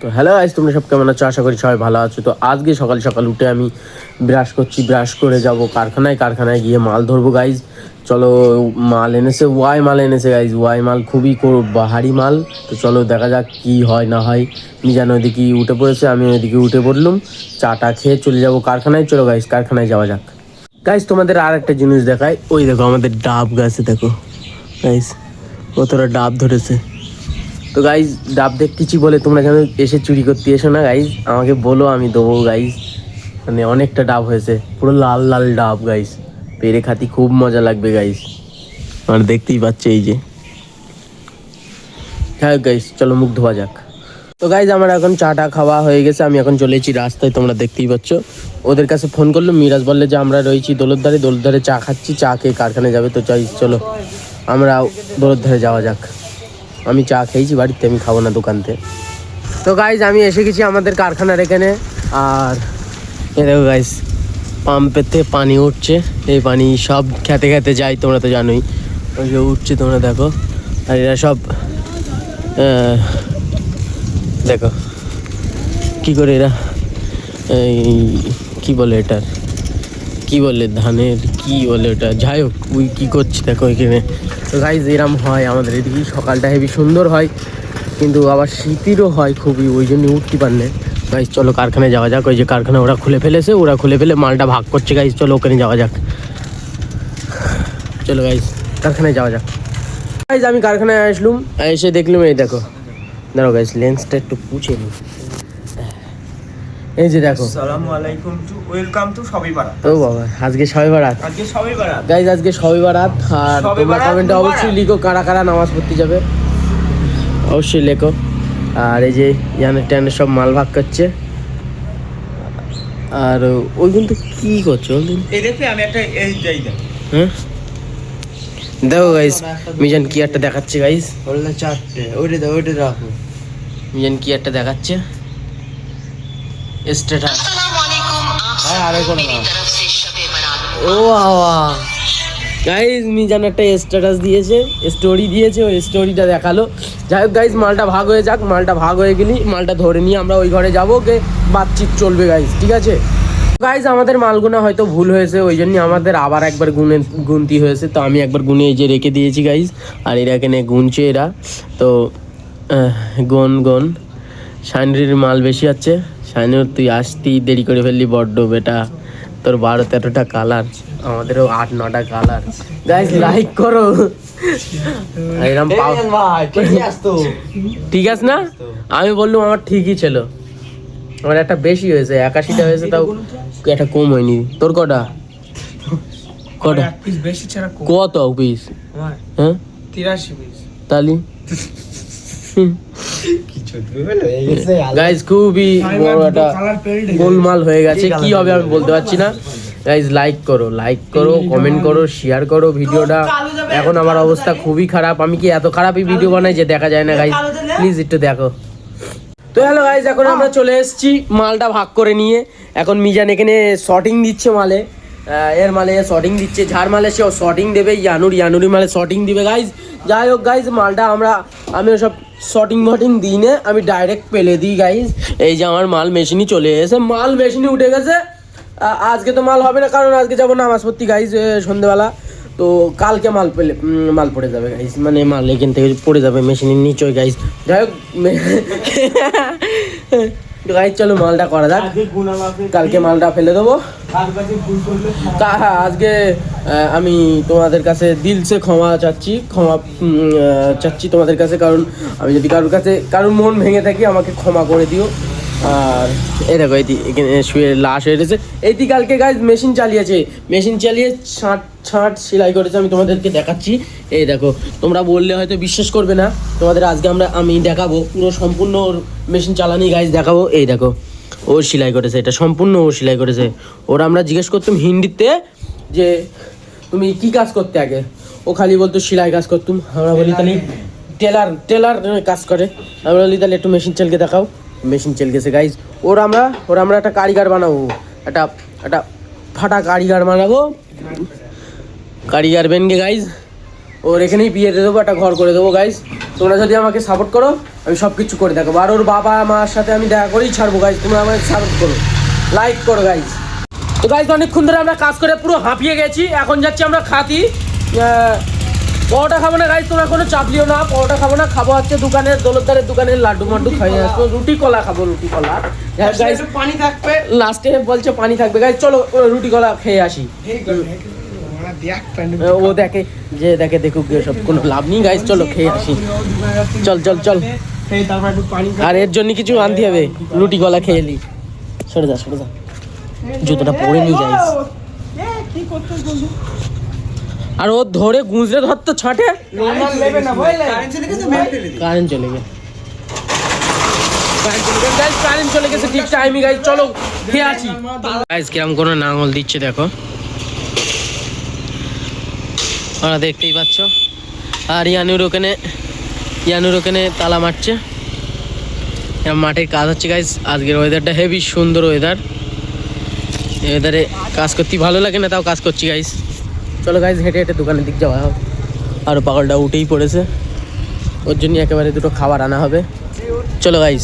তো hello guys, তোমরা সব কেমন আছো? আশা করি সবাই ভালো আছো। তো আজকে সকাল সকাল উঠে আমি ব্রাশ করছি, ব্রাশ করে যাব কারখানায় গিয়ে মাল ধরবো গাইজ। চলো, মাল এনেছে, মাল এনেছে গাইজ। মাল খুবই ভারী মাল। তো চলো দেখা যাক কি হয় না হয়। মিজান ওইদিকে উঠে পড়েছে, আমি ওইদিকে উঠে পড়লুম। চাটা খেয়ে চলে যাব কারখানায়। চলো গাইজ, কারখানায় যাওয়া যাক। গাইজ তোমাদের আর একটা জিনিস দেখায়, ওই দেখো আমাদের ডাব গাছে, দেখো গাইজ কতটা ডাব ধরেছে। তো গাইজ, ডাব দেখতেছি বলে তোমরা যেন এসে চুরি করতে এসো না গাইজ, আমাকে বলো, আমি দেবো গাইজ। মানে অনেকটা ডাব হয়েছে, পুরো লাল লাল ডাব গাইজ। পেরে খাতি খুব মজা লাগবে গাইজ। আর দেখতেই পাচ্ছে এই যে। হ্যাঁ গাইজ, চলো মুখ ধোয়া যাক। তো গাইজ, আমার এখন চাটা খাওয়া হয়ে গেছে, আমি এখন চলে এসেছি রাস্তায়, তোমরা দেখতেই পাচ্ছ। ওদের কাছে ফোন করলো, মিরাজ বললে যে আমরা রয়েছি দোলতধারে চা খাচ্ছি, চা খেয়ে কারখানায় যাবে। তো চাই চলো আমরা দোলতধারে যাওয়া যাক। আমি চা খেয়েছি বাড়িতে, আমি খাবো না দোকানতে। তো গাইজ, আমি এসে গেছি আমাদের কারখানার এখানে। আর এ দেখো গাইজ, পাম্পের থেকে পানি উঠছে। এই পানি সব খেতে খেতে যায়, তোমরা তো জানোই। ওই যে উঠছে, তোমরা দেখো। আর এরা সব দেখো কি করে এরা, এই কী বলে এটার, কী বলে ধানের কী বলে ওটা, যাই হোক ওই কী করছে দেখো এখানে। তো গাইজ, এরম হয় আমাদের এদিকে, সকালটা হেবি সুন্দর হয়, কিন্তু আবার শীতেরও হয় খুবই, ওই জন্য উঠতে পারলে। গাইজ চলো কারখানায় যাওয়া যাক। ওই যে কারখানা ওরা খুলে ফেলেছে, ওরা খুলে ফেলে মালটা ভাগ করছে গাইজ। চলো ওখানে যাওয়া যাক। চলো গাইজ, কারখানায় যাওয়া যাক। গাইজ, আমি কারখানায় আসলুম, এসে দেখলুম এই দেখো। দাঁড়ো গাইজ, লেন্সটা একটু পুছে নিই। এই যে দেখো, আসসালামু আলাইকুম টু ওয়েলকাম টু সবে বারাত। ও বাবা, আজকে সবে বারাত। গাইজ আজকে সবে বারাত। আর তোমরা কমেন্টে অবশ্যই লিখো কারা কারা নামাজ পড়তে যাবে, অবশ্যই লেখো। আর এই যে ইয়ানের সব মাল ভাগ করছে। আর ওই কিন্তু কি করছো এই দেখে আমি একটা এই যাই দেখ। হ্যাঁ দেখো গাইজ, মিজান কি একটা দেখাচ্ছে গাইজ। বললে চারটে, ওইটা রাখো। মিজান কি একটা দেখাচ্ছে স্ট্যাটাস। হ্যাঁ, আরে কোনো না। ও বাবা গাইজ, মিজান একটা স্ট্যাটাস দিয়েছে, স্টোরি দিয়েছে, ওই স্টোরিটা দেখালো। যাই হোক গাইজ, মালটা ভাগ হয়ে যাক। মালটা ভাগ হয়ে গেলি মালটা ধরে নিয়ে আমরা ওই ঘরে যাবো, কে বাতচিত চলবে গাইজ, ঠিক আছে। গাইজ, আমাদের মালগুনা হয়তো ভুল হয়েছে, ওই জন্য আমাদের আবার একবার গুনতি হয়েছে। তো আমি একবার গুনে এই যে রেখে দিয়েছি গাইজ। আর এরা এখানে গুনছে এরা। তো গন শাইনের মাল বেশি আছে। শাইনুর, তুই আসতি দেরি করে ফেললি বড্ড বেটা, তোর 12-13টা কালার, আমাদেরও 8-9টা কালার। গাইজ লাইক করো। এরকম ঠিক আছে না? আমি বললাম আমার ঠিকই ছিল, আমার একটা বেশি হয়েছে, 81টা হয়েছে, তাও একটা কম হয়নি। তোর কটা কত পিস? হ্যাঁ 83 পিস। তালি গাইজ খুবই বড় একটা গোলমাল হয়ে গেছে, কি হবে আমি বলতে পারছি না। গাইজ লাইক করো, কমেন্ট করো, শেয়ার করো ভিডিওটা। এখন আমার অবস্থা খুবই খারাপ, আমি কি এত খারাপই ভিডিও বানাই যে দেখা যায় না গাইজ, প্লিজ একটু দেখো। তো হ্যালো গাইজ, এখন আমরা চলে এসেছি মালটা ভাগ করে নিয়ে। এখন মিজান এখানে শর্টিং দিচ্ছে মালে, এর মালে শর্টিং দিচ্ছে, ঝাড় মালে সেও শর্টিং দেবে, ইয়ানুরি মালে শর্টিং দিবে গাইজ। যাই হোক গাইজ, মালটা আমি সব শর্টিং দিই না, আমি ডাইরেক্ট পেলে দিই গাইজ। এই যে আমার মাল মেশিনই চলে এসে, মাল মেশিনই উঠে গেছে। আজকে তো মাল হবে না, কারণ আজকে যাবো নামাজ পড়তে গাইজ সন্ধ্যেবেলা। তো কালকে মাল পড়ে যাবে গাইজ, মানে মাল এখান থেকে পড়ে যাবে মেশিনের নিচে গাইজ। যাই হোক গাইজ, চলো মালটা করা যাক, কালকে মালটা ফেলে দেবো। আজকে আমি তোমাদের কাছে দিলসে ক্ষমা চাচ্ছি তোমাদের কাছে, কারণ আমি যদি কারোর মন ভেঙে থাকি আমাকে ক্ষমা করে দিও। আর এই দেখো, এখানে শুয়ে লাশ হয়ে গেছে। এইটি কালকে গাইজ মেশিন চালিয়ে ছাঁট সেলাই করেছে, আমি তোমাদেরকে দেখাচ্ছি। এই দেখো, তোমরা বললে হয়তো বিশ্বাস করবে না, তোমাদের আজকে আমি দেখাবো পুরো সম্পূর্ণ মেশিন চালানি গাইজ দেখাবো। এই দেখো, ও সেলাই করেছে, এটা সম্পূর্ণ ও সেলাই করেছে। ওরা আমরা জিজ্ঞেস করতাম হিন্দিতে যে তুমি কি কাজ করতে আগে, ও খালি বলতো সেলাই কাজ করতুম। আমরা বলি তাহলে টেলার কাজ করে। আমরা বলি তাহলে একটু মেশিন চালকে দেখাও। মেশিন চল গেছে গাইজ। ওরা আমরা একটা কারিগর বানাবো, একটা ফাটা কারিগর বানাবো, কারিগর বেনগে গাইজ। ওর এখানেই বিয়ে দিয়ে দেবো, একটা ঘর করে দেবো গাইজ। তোমরা যদি আমাকে সাপোর্ট করো আমি সব কিছু করে দেখাবো, আর ওর বাবা মার সাথে আমি দেখা করেই ছাড়বো গাইজ। তোমরা আমাকে সাপোর্ট করো, লাইক করো গাইজ। তো গাইজ অনেকক্ষণ ধরে আমরা কাজ করে পুরো হাঁপিয়ে গেছি, এখন যাচ্ছি আমরা খাতি। পরোটা খাবো না গাইজ, তোমরা কোনো চাপলিও না, পরোটা খাবো না, খাবো হচ্ছে দোকানের দৌলতদারের দোকানের লাড্ডু মাড্ডু খাই আসবো, রুটি কলা খাবো, রুটি কলা গাইজ। পানি থাকবে লাস্টে বলছে পানি থাকবে গাইজ, চলো রুটি কলা খেয়ে আসি। ও দেখে যে দেখে দেখুক গিয়ে সব, কোনো লাভ নেই গাইজ, চলো খেয়ে আসি, চল চল চল। আর এর জন্য কিছু আনতে হবে, রুটি কলা খেয়ে নি। সরে যা সরে যা, জুতোটা পরে নি গাইজ। আর ও ধরে গুঁজরে ধরতো ছাঁটে, কারেন্ট চলে গেছে, কারেন্ট চলে গেছে ঠিক টাইমে গাইজ, চলো খেয়ে আসি। গাইজ কিরম কোনো নাঙল দিচ্ছে দেখো, তোমরা দেখতেই পাচ্ছ। আর ইয়ানুর ওখানে তালা মারছে, মাঠের কাজ হচ্ছে গাইজ। আজকের ওয়েদারটা হেভি সুন্দর ওয়েদার, ওয়েদারে কাজ করতে ভালো লাগে না, তাও কাজ করছি গাইজ। চলো গাইজ হেঁটে হেঁটে দোকানের দিক যাওয়া হোক। আর পাগলটা উঠেই পড়েছে, ওর জন্য একেবারে দুটো খাবার আনা হবে। চলো গাইজ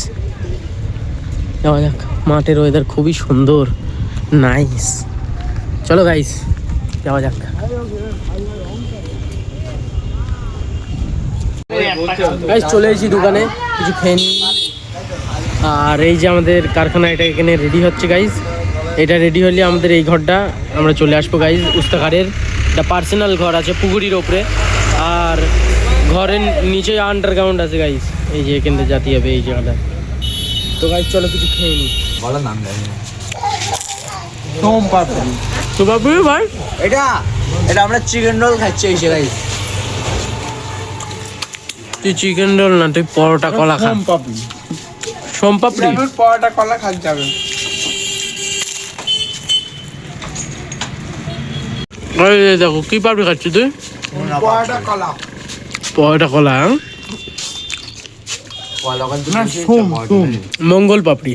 যাওয়া যাক, মাঠের ওয়েদার খুবই সুন্দর, নাইস। চলো গাইজ যাওয়া যাক। গাইজ চলে এসেছি দোকানে, কিছু খেয়ে নিই। আর এই যে আমাদের কারখানা, এটা এখানে রেডি হচ্ছে গাইজ। এটা রেডি হলে আমাদের এই ঘরটা আমরা চলে আসবো গাইজ। উস্তাকারের একটা পার্সোনাল ঘর আছে পুকুরির ওপরে, আর ঘরের নিচে আন্ডারগ্রাউন্ড আছে গাইজ। এই যে এখান থেকে জাতি হবে এই জায়গাটা। তো গাইজ চলো কিছু খেয়ে নিই। সোমপাপড়ি ভাই, এটা আমরা চিকেন রোল খাচ্ছি এই জায়গায়। তুই চিকেন রোল না, তুই পরোটা কলা খা। সোমপাপড়ি পরোটা কলা খাওয়া যাবে। দেখো কি পাপড়ি খাচ্ছি তুই? পরোটা কলা, মঙ্গল পাপড়ি।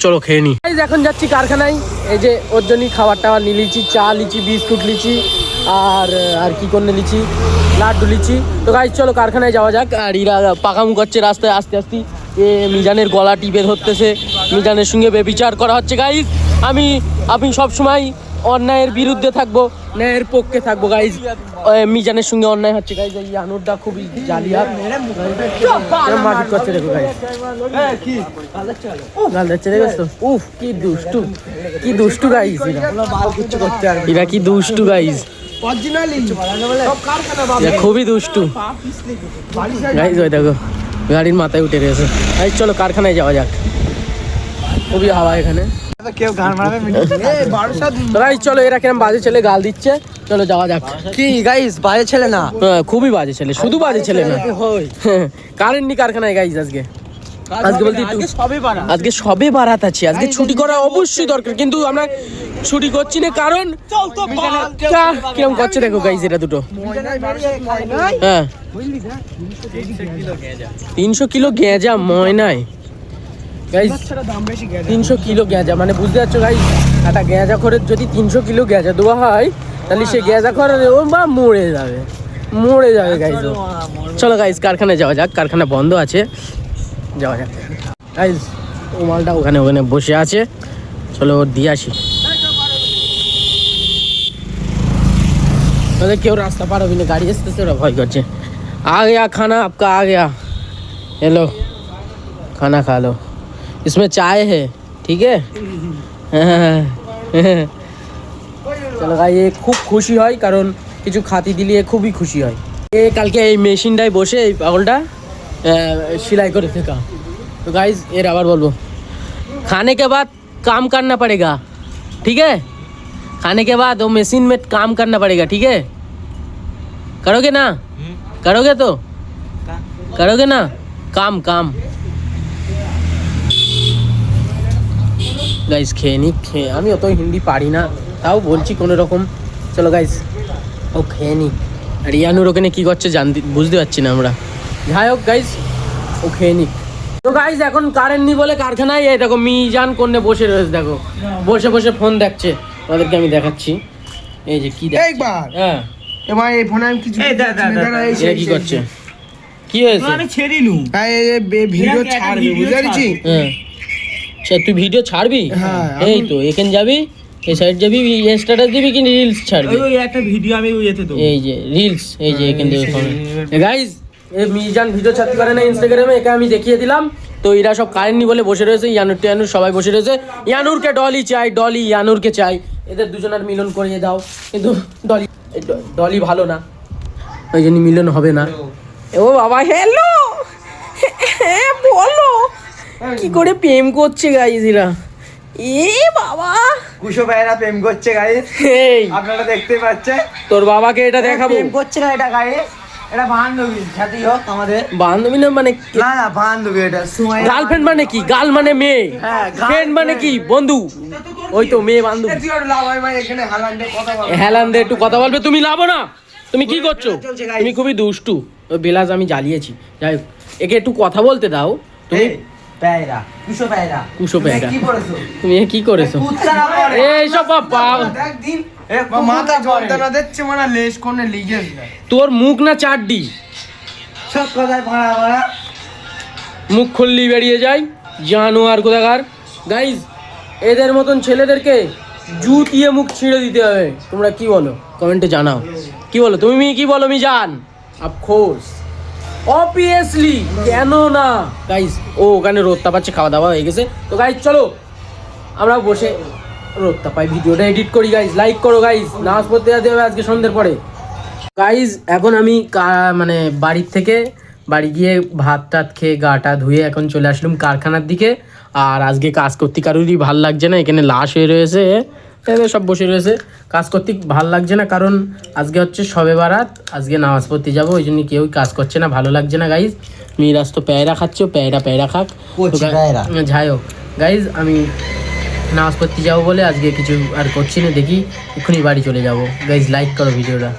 চলো খেয়ে নি। এখন যাচ্ছি কারখানায়, এই যে ওর জন্যই খাবার টাবার নিয়ে লিচি, চা লিচি, বিস্কুট লিচি, আর কি করে লিচি, লাড্ডু লিচি। তো গাইজ চলো কারখানায় যাওয়া যাক। আর এরা পাকামু করছে রাস্তায় আস্তে আস্তে, এ মিজানের গলা টিপে ধরতেছে, মিজানের সঙ্গে বেবিচার করা হচ্ছে গাইজ। আমি সবসময় অন্যায়ের বিরুদ্ধে থাকবো, ন্যায়ের পক্ষে থাকবো গাইজ। মিজানের সঙ্গে অন্যায় হচ্ছে গাইজ। এই আনুরটা খুবই জালিয়া মারপিট করছে, দেখো গাইজ। গাল যাচ্ছে দেখো, উফ কি দুষ্টু, কি দুষ্টু গাইজ এরা, কি দুষ্টু গাইজ, খুবই দুষ্টু গাইজ। ওই দেখো গাড়ির মাথায় উঠে রয়েছে। গাইজ চলো কারখানায় যাওয়া যাক, খুবই হাওয়া এখানে। চলো এরা কিরম বাজে ছেলে গাল দিচ্ছে, চলো যাওয়া যাক। কি গাইস বাজে ছেলে না? খুবই বাজে ছেলে, শুধু বাজে ছেলে না। কারেন্ট নি কারখানায় গাইজ আজকে বলতে আজকে সবে বারাত আছে, আজকে ছুটি করা অবশ্যই দরকার, কিন্তু আমরা ছুটি করছি না কারণ কিরম করছে দেখো গাইজ। এটা দুটো হ্যাঁ 300 কিলো গেঁজা ময়নায় গাইজ, 300 কিলো গেঁজা, মানে বুঝতে পারছো গাইজ। একটা গেঁজা খরের যদি 300 কিলো গেঁজা দেওয়া হয়, তাহলে সে গেঁজা খরের ও মা মরে যাবে গাইজ। চলো গাইজ কারখানায় যাওয়া যাক, কারখানা বন্ধ আছে, যাওয়া যাক গাইজ। ও মালটা ওখানে বসে আছে, চলো ওর দিয়ে আসি। তাহলে কেউ রাস্তা পার হবি না, গাড়ি আসতেছে, ওরা ভয় করছে। आ गया खाना आपका, आ गया, हेलो खाना खा लो, इसमें चाय है, ठीक है। চলো গাই, এ খুব খুশি হয় কারণ কিছু খাতি দিলে খুবই খুশি হয়। এ কালকে এই মেশিনটায় বসে এই পাগলটা सिलाई করে থাকা। तो गाइस এর আবার বলবো, खाने के बाद काम करना पड़ेगा, ठीक है। खाने के बाद वो मशीन में काम करना पड़ेगा, ठीक है। करोगे ना? करोगे तो करोगे ना काम काम। গাইস খেয়ে আমি অত হিন্দি পারি না, তাও বলছি কোনো রকম। চলো গাইস ও খেয়ে নি। আর ইয়ানুর ওখানে কি করছে বুঝতে পারছি না আমরা, যাই হোক গাইস ও খেয়ে নি। তো গাইস এখন কারেন্ট নি বলে কারখানায় এই দেখো মিজান কোণে বসে রয়েছে, দেখো বসে বসে ফোন দেখছে। ওদেরকে আমি দেখাচ্ছি, এই যে কি দেখছি। হ্যাঁ এবার এই ফোনে আমি কিছু এই দা, দা, দা, দা। এরা কি করছে? কি হয়েছে? আমি ছেড়ে নু ভিডিও ছাড়বে বুঝতে পারছি হ্যাঁ আচ্ছা তুই ভিডিও ছাড়বি? হ্যাঁ, এই তো এখানে যাবি, এই সাইড যাবি, স্ট্যাটাস দিবি কি রিলস ছাড়বি? ওই একটা ভিডিও আমি ওইতে দেবো এই যে রিলস, এই যে এখান থেকে গাইস এই মিজান ভিডিও ছাড়তে পারে না ইনস্টাগ্রামে, একে আমি দেখিয়ে দিলাম। তো এরা সব কারেন্টনি বলে বসে রয়েছে, ইয়ানুর সবাই বসে রয়েছে। ইয়ানুরকে ডলি চাই, ডলি ইয়ানুরকে চাই, এদের দুজনের মিলন করিয়ে দাও। কিন্তু ডলি ভালো না, ওই জন্য মিলন হবে না। ও বাবা হ্যালো, হ্যাঁ বলো কি করে প্রেম করছে গাইস এরা? এ বাবা কুশো ভাইরা প্রেম করছে গাইস, এই আপনারা দেখতে পাচ্ছেন। তোর বাবাকে এটা দেখাবো। প্রেম করছে না এটা গাইস, এটা বান্ধবী সাথী হোক আমাদের। বান্ধবী না মানে না না বান্ধবী, এটা সময় গার্লফ্রেন্ড মানে কি? গার্ল মানে মেয়ে, হ্যাঁ, ফ্রেন্ড মানে কি? বন্ধু। ওই তো মেয়ে বান্ধবী। এখানে হালান্ডে কথা বল হেলান্দে একটু কথা বলবে? তুমি লাভো না, তুমি কি করছো? চলছে guys। তুমি খুবই দুষ্টু। ওই বেলাজ আমি জ্বালিয়েছি, যাই হোক একে একটু কথা বলতে দাও। তুমি প্যায়রা কুশো প্যায়রা কুশো প্যায়রা। কি করেছো? তুমি এ কি করেছো? কুত্তারা পড়ে এইসব বাবা, দেখ দিন এ মাথা যন্ত্রণা দিচ্ছে মানে লেজ কোনে লিগেছ না তোর মুখ না চারডি, সব কথায় ভাড়া ভাড়া। মুখ খুললি বেরিয়ে যায় জানোয়ার কোথাকার। গাইজ এদের মতন ছেলেদেরকে জুতিয়ে মুখ ছিঁড়ে দিতে হবে। তোমরা কি বলো কমেন্টে জানাও, কি বলো তুমি, কি বলো মিজান? অফকোর্স অবভিয়াসলি, কেন না গাইজ? ও ওখানে রোদ তাপাচ্ছে, খাওয়া দাওয়া হয়ে গেছে। তো গাইজ চলো আমরা বসে রোদ তাপাই, ভিডিওটা এডিট করি। গাইজ লাইক করো গাইজ, নামাজ পড়তে যেতে হবে আজকে সন্ধ্যের পরে। গাইজ এখন আমি মানে বাড়ির থেকে বাড়ি গিয়ে ভাত টাত খেয়ে গাটা ধুয়ে এখন চলে আসলাম কারখানার দিকে। আর আজকে কাজ করতে কারোরই ভাল লাগছে না, এখানে লাশ হয়ে রয়েছে, এদের সব বসে রয়েছে। কাজ করতে ভাল লাগছে না কারণ আজকে হচ্ছে শবে বারাত, আজকে নামাজ পড়তে যাবো, ওই জন্য কেউই কাজ করছে না, ভালো লাগছে না। গাইজ মিরাজ তো প্যায়রা খাচ্ছে, প্যায়রা খাক, যাই হোক গাইজ আমি নামাজ পড়তে যাবো বলে আজকে কিছু আর করছি না, দেখি এক্ষুনি বাড়ি চলে যাবো। গাইজ লাইক করো ভিডিওটা,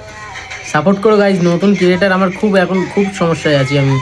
সাপোর্ট করো গাইজ। নতুন ক্রিয়েটার, আমার খুব এখন খুব সমস্যায় আছি আমি।